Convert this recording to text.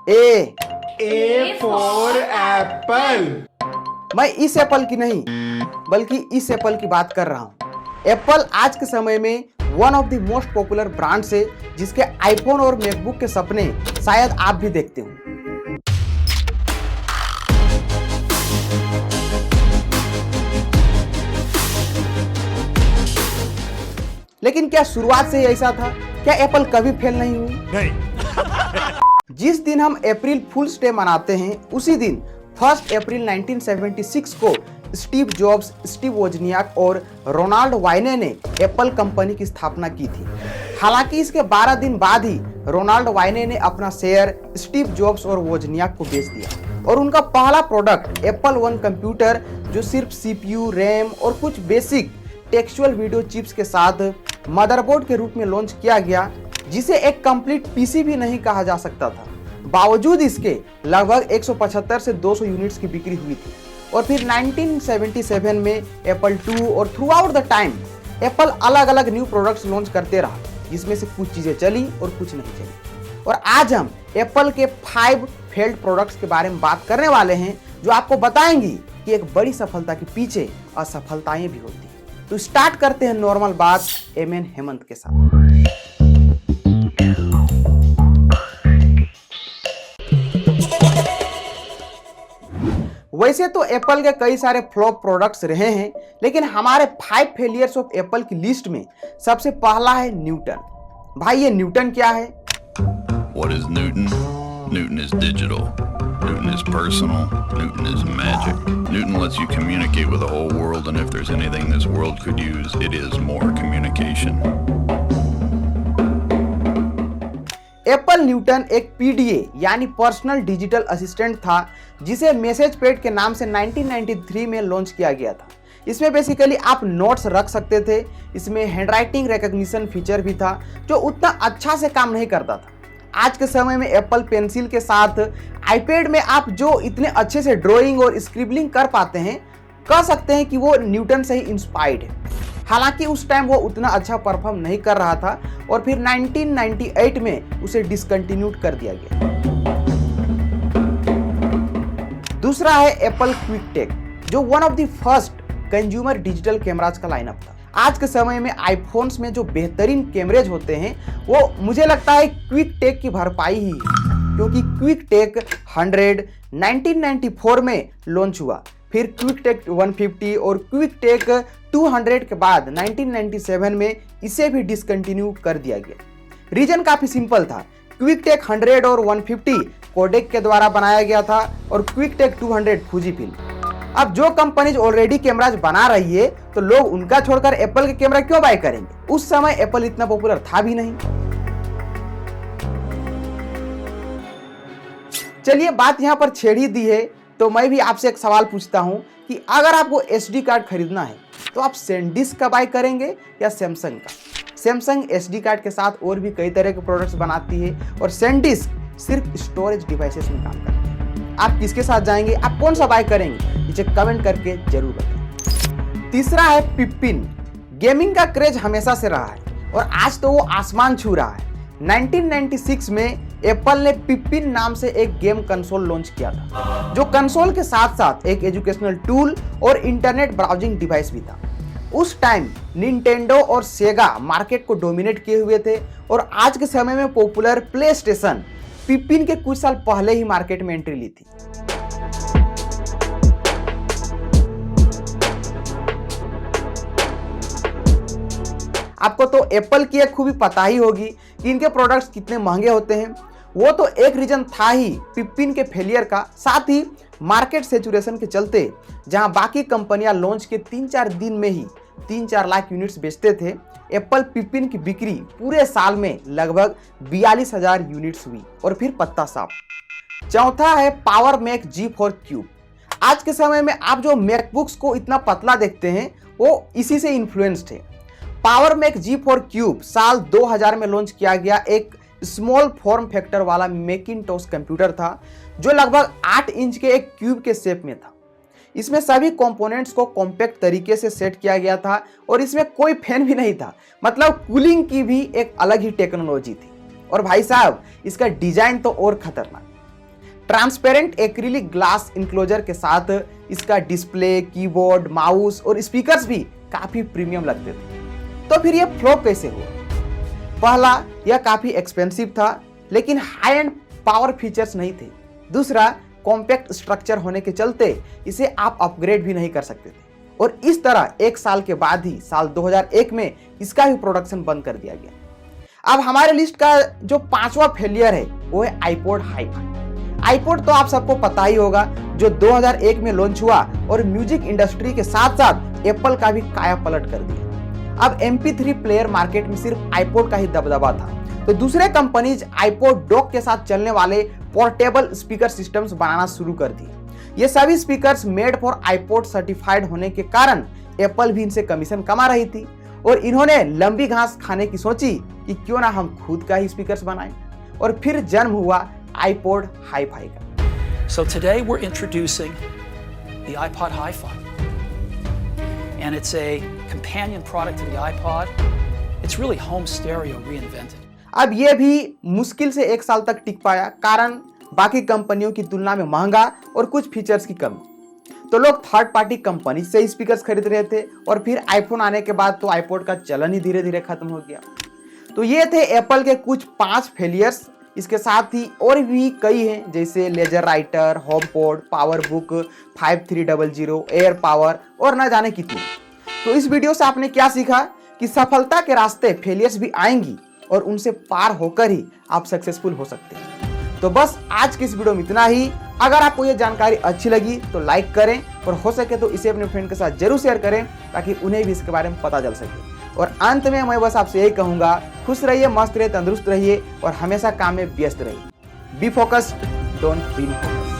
A for Apple. मैं इस Apple की नहीं बल्कि इस एप्पल की बात कर रहा हूं। एप्पल आज के समय में one of the most popular brands है, जिसके आईफोन और मैकबुक के सपने शायद आप भी देखते हो। लेकिन क्या शुरुआत से ही ऐसा था? क्या एप्पल कभी फेल नहीं हुई? नहीं। जिस दिन हम अप्रैल फूल्स डे मनाते हैं, उसी दिन 1 अप्रैल 1976 को स्टीव जॉब्स, स्टीव वोजनियाक और रोनाल्ड वाइने ने एप्पल कंपनी की स्थापना की थी। हालांकि इसके 12 दिन बाद ही रोनाल्ड वाइने ने अपना शेयर स्टीव जॉब्स और वोजनियाक को बेच दिया और उनका पहला प्रोडक्ट एप्पल वन कंप्यूटर, जो सिर्फ सीपीयू, रैम और कुछ बेसिक टेक्सचुअल वीडियो चिप्स के साथ मदरबोर्ड के रूप में लॉन्च किया गया, जिसे एक कंप्लीट पीसी भी नहीं कहा जा सकता था। बावजूद इसके लगभग 175 से 200 यूनिट्स की बिक्री हुई थी। और फिर 1977 में एप्पल II और through out the time Apple अलग अलग न्यू प्रोडक्ट्स लॉन्च करते रहा, जिसमें से कुछ चीजें चली और कुछ नहीं चली। और आज हम एप्पल के 5 फेल्ड प्रोडक्ट्स के बारे में बात करने वाले हैं, जो आपको बताएंगी कि एक बड़ी सफलता के पीछे असफलताएं भी होती हैं। तो स्टार्ट करते हैं नॉर्मल बात एमएन हेमंत के साथ। वैसे तो एप्पल के कई सारे फ्लॉप प्रोडक्ट्स रहे हैं, लेकिन हमारे 5 फेलियर्स ऑफ एप्पल की लिस्ट में सबसे पहला है न्यूटन। भाई ये न्यूटन क्या है? What is Newton? Newton is digital. Newton is personal. Newton is magic. Newton lets you communicate with the whole world, and if there's anything this world could use, it is more communication. Apple Newton एक PDA यानी personal digital assistant था, जिसे message pad के नाम से 1993 में launch किया गया था। इसमें बेसिकली आप नोट्स रख सकते थे। इसमें हैंडराइटिंग रिकॉग्निशन फीचर भी था, जो उतना अच्छा से काम नहीं करता था। आज के समय में एप्पल पेंसिल के साथ आईपैड में आप जो इतने अच्छे से ड्राइंग और स्क्रिबलिंग कर पाते हैं, कह सकते हैं कि वो न्यूटन से ही इंस्पायर्ड है। हालांकि उस टाइम वो उतना अच्छा परफॉर्म नहीं कर रहा था और फिर 1998 में उसे डिसकंटिन्यूड कर दिया गया। दूसरा है एप्पल क्विकटेक, जो one of the first consumer digital cameras का लाइनअप था। आज के समय में आईफोन्स में जो बेहतरीन कैमरेज होते हैं, वो मुझे लगता है क्विकटेक की भरपाई ही है, क्योंकि क्विकटेक 100 1994 में लॉन्च हुआ। फिर क्विकटेक 150 और क्विकटेक 200 के बाद 1997 में इसे भी डिसकंटिन्यू कर दिया गया। रीजन काफी सिंपल था। क्विकटेक 100 और 150 कोडेक के द्वारा बनाया गया था और क्विकटेक 200 फुजीफिल्म। अब जो कंपनीज ऑलरेडी कैमराज बना रही है, तो लोग उनका छोड़कर एप्पल के कैमरा क्यों बाय करेंगे? उस समय एप्पल इतना पॉपुलर था भी नहीं। चलिए, बात यहां पर छेड़ ही दी है, तो मैं भी आपसे एक सवाल पूछता हूं कि अगर आपको एसडी कार्ड खरीदना है, तो आप सैनडिस्क का बाय करेंगे या सैमसंग का? सैमसंग एसडी कार्ड के साथ और भी कई तरह के प्रोडक्ट्स बनाती है और सैनडिस्क सिर्फ स्टोरेज डिवाइसेस में काम करती है। आप किसके साथ जाएंगे? आप कौन सा बाय करेंगे? नीचे कमेंट करके जरूर बताएं। तीसरा है पिपिन। गेमिंग का क्रेज हमेशा से रहा है और आज तो वो आसमान छू रहा है। 1996 में एप्पल ने पिपिन नाम से एक गेम कंसोल लॉन्च किया था, जो कंसोल के साथ साथ एक एजुकेशनल टूल और इंटरनेट ब्राउजिंग डिवाइस भी था। उस टाइम निंटेंडो और सेगा मार्केट को डोमिनेट किए हुए थे और आज के समय में पॉपुलर प्ले स्टेशन पिपिन के कुछ साल पहले ही मार्केट में एंट्री ली थी। आपको तो एप्पल की एक खूबी पता ही होगी कि इनके प्रोडक्ट्स कितने महंगे होते हैं। वो तो एक रीजन था ही पिपिन के फेलियर का, साथ ही मार्केट सैचुरेशन के चलते, जहां बाकी कंपनियां लॉन्च के 3-4 दिन में ही 3-4 लाख यूनिट्स बेचते थे, एप्पल पिपिन की बिक्री पूरे साल में लगभग 42,000 यूनिट्स हुई और फिर पत्ता साफ। चौथा है पावर मैक G4 क्यूब। आज के समय में आप जो मैकबुक्स को इतना पतला देखते हैं, वो इसी से इन्फ्लुएंस्ड है। पावर मैक G4 क्यूब साल 2000 में लॉन्च किया गया एक स्मॉल फॉर्म फैक्टर वाला मैकिंटोश कंप्यूटर था, जो लगभग 8 इंच के एक क्यूब के शेप में था। इसमें सभी कंपोनेंट्स को कॉम्पैक्ट तरीके से सेट किया गया था और इसमें कोई फैन भी नहीं था, मतलब कूलिंग की भी एक अलग ही टेक्नोलॉजी थी। और भाई साहब, इसका डिजाइन तो और खतरनाक। ट्रांसपेरेंट एक्रिलिक ग्लास इंक्लोजर के साथ इसका डिस्प्ले, कीबोर्ड, माउस और स्पीकर्स भी काफी प्रीमियम लगते थे। तो फिर यह फ्लॉप कैसे हुआ? पहला, यह काफी एक्सपेंसिव था, लेकिन हाई एंड पावर फीचर्स नहीं थे। दूसरा, कॉम्पैक्ट स्ट्रक्चर होने के चलते इसे आप अपग्रेड भी नहीं कर सकते थे। और इस तरह एक साल के बाद ही साल 2001 में इसका भी प्रोडक्शन बंद कर दिया गया। अब हमारे लिस्ट का जो 5वां फेलियर है वो है आईपॉड हाई-फाई। आईपॉड तो आप सबको पता ही होगा, जो 2001 में लॉन्च हुआ और म्यूजिक इंडस्ट्री के साथ साथ एप्पल का भी काया पलट कर दिया। अब MP3 प्लेयर मार्केट में सिर्फ आईपॉड का ही दबदबा था, तो दूसरे कंपनीज आईपॉड डॉक के साथ चलने वाले पोर्टेबल स्पीकर सिस्टम्स बनाना शुरू कर दिए। ये सभी speakers made for iPod certified होने के कारण एप्पल भी इनसे कमीशन कमा रही थी और इन्होंने लंबी घास खाने की सोची कि क्यों ना हम खुद का ही स्पीकर्स बनाएं, और फिर जन्म हुआ आईपॉड हाई-फाई का। So today we're introducing the iPod Hi-Fi. And it's a companion product to the iPod. It's really home stereo reinvented. अब ये भी मुश्किल से 1 साल तक टिक पाया, कारण बाकी कंपनियों की तुलना में महंगा और कुछ फीचर्स की कमी। तो लोग थर्ड पार्टी कंपनी से स्पीकर्स खरीद रहे थे और फिर आईफोन आने के बाद तो आईपॉड का चलन ही धीरे धीरे खत्म हो गया। तो ये थे एप्पल के कुछ 5 फेलियर्स। इसके साथ ही और भी कई हैं, जैसे LaserWriter, HomePod, PowerBook 5300, AirPower और न जाने कितनी। तो इस वीडियो से आपने क्या सीखा कि सफलता के रास्ते फेलियर्स भी आएंगी और उनसे पार होकर ही आप सक्सेसफुल हो सकते हैं। तो बस आज की इस वीडियो में इतना ही। अगर आपको ये जानकारी अच्छी लगी तो लाइक करें और हो सके तो इसे अपने फ्रेंड के साथ जरूर शेयर करें, ताकि उन्हें भी इसके बारे में पता चल सके। और अंत में मैं बस आपसे यही कहूंगा, खुश रहिए, मस्त रहिए, तंदुरुस्त रहिए और हमेशा काम में व्यस्त रहिए। Be focused, don't be focused.